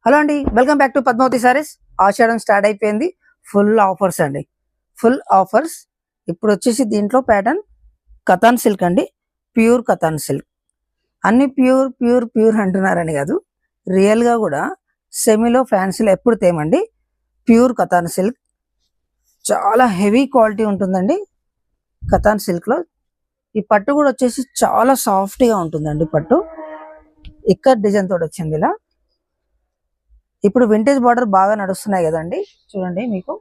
Hello అండి, welcome back to Padmavathi Sarees. Ashadham start అయిపోయింది. Full offers అండి, ఫుల్ ఆఫర్స్. ఇప్పుడు వచ్చేసి దీంట్లో ప్యాటర్న్ కతాన్ సిల్క్ అండి, ప్యూర్ కతాన్ సిల్క్. అన్ని ప్యూర్ ప్యూర్ ప్యూర్ అంటున్నారని కాదు, రియల్గా కూడా సెమీలో ఫ్యాన్సీలో ఎప్పుడు తేమండి. ప్యూర్ కతాన్ సిల్క్ చాలా హెవీ క్వాలిటీ ఉంటుందండి. కతాన్ సిల్క్లో ఈ పట్టు కూడా వచ్చేసి చాలా సాఫ్ట్గా ఉంటుందండి. పట్టు ఇక్కడ డిజైన్ తోటి వచ్చింది ఇలా. ఇప్పుడు వింటేజ్ బార్డర్ బాగా నడుస్తున్నాయి కదండి, చూడండి మీకు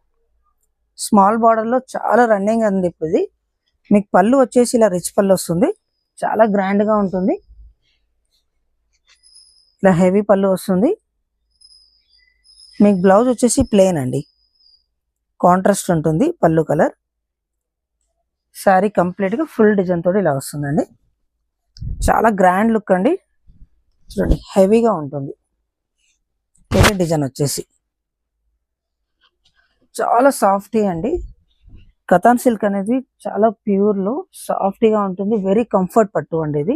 స్మాల్ బార్డర్ లో చాలా రన్నింగ్ ఉంది. ఇప్పుడు ఇది మీకు పళ్ళు వచ్చేసి ఇలా రిచ్ పళ్ళు వస్తుంది, చాలా గ్రాండ్ గా ఉంటుంది. ఇలా హెవీ పళ్ళు వస్తుంది. మీకు బ్లౌజ్ వచ్చేసి ప్లెయిన్ అండి, కాంట్రాస్ట్ ఉంటుంది పళ్ళు కలర్. శారీ కంప్లీట్ గా ఫుల్ డిజైన్ తోటి ఇలా వస్తుందండి. చాలా గ్రాండ్ లుక్ అండి, చూడండి హెవీగా ఉంటుంది. డిజైన్ వచ్చేసి చాలా సాఫ్టీ అండి. కతాన్ సిల్క్ అనేది చాలా ప్యూర్ లో సాఫ్టీగా ఉంటుంది. వెరీ కంఫర్ట్ పట్టు అండి ఇది.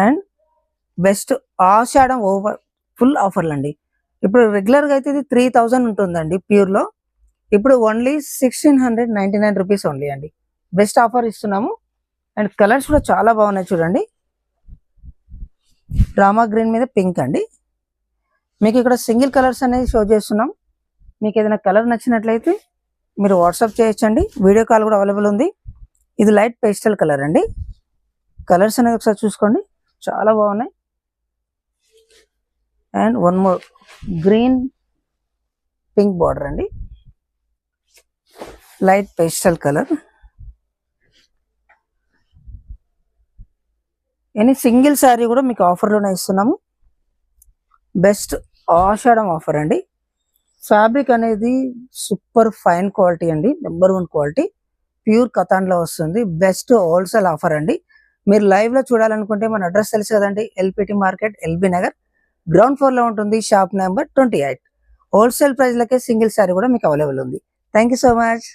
And best Ashadham over full ఆఫర్లు అండి. ఇప్పుడు రెగ్యులర్ గా అయితే ఇది 3000 ఉంటుందండి ప్యూర్ లో, ఇప్పుడు ఓన్లీ 1699 రూపీస్ ఓన్లీ అండి. బెస్ట్ ఆఫర్ ఇస్తున్నాము. అండ్ కలర్స్ కూడా చాలా బాగున్నాయి చూడండి. రామా గ్రీన్ మీద పింక్ అండి. మీకు ఇక్కడ సింగిల్ కలర్స్ అనేది షో చేస్తున్నాం. మీకు ఏదైనా కలర్ నచ్చినట్లయితే మీరు వాట్సాప్ చేయొచ్చండి, వీడియో కాల్ కూడా అవైలబుల్ ఉంది. ఇది లైట్ పేస్టల్ కలర్ అండి. కలర్స్ అనేది ఒకసారి చూసుకోండి, చాలా బాగున్నాయి. And one more green pink border అండి, light pastel colour. Any single sari కూడా మీకు ఆఫర్లోనే ఇస్తున్నాము. బెస్ట్ ఆషాఢం ఆఫర్ అండి. ఫ్యాబ్రిక్ అనేది సూపర్ ఫైన్ క్వాలిటీ అండి, నెంబర్ 1 క్వాలిటీ. ప్యూర్ కతాన్ లో వస్తుంది. బెస్ట్ హోల్సేల్ ఆఫర్ అండి. మీరు లైవ్ లో చూడాలనుకుంటే మన అడ్రస్ తెలుసు కదండి, LPT market, LB Nagar, ground floor లో ఉంటుంది, షాప్ నెంబర్ 28. హోల్సేల్ ప్రైస్ లకే సింగిల్ శారీ కూడా మీకు అవైలబుల్ ఉంది. Thank you so much.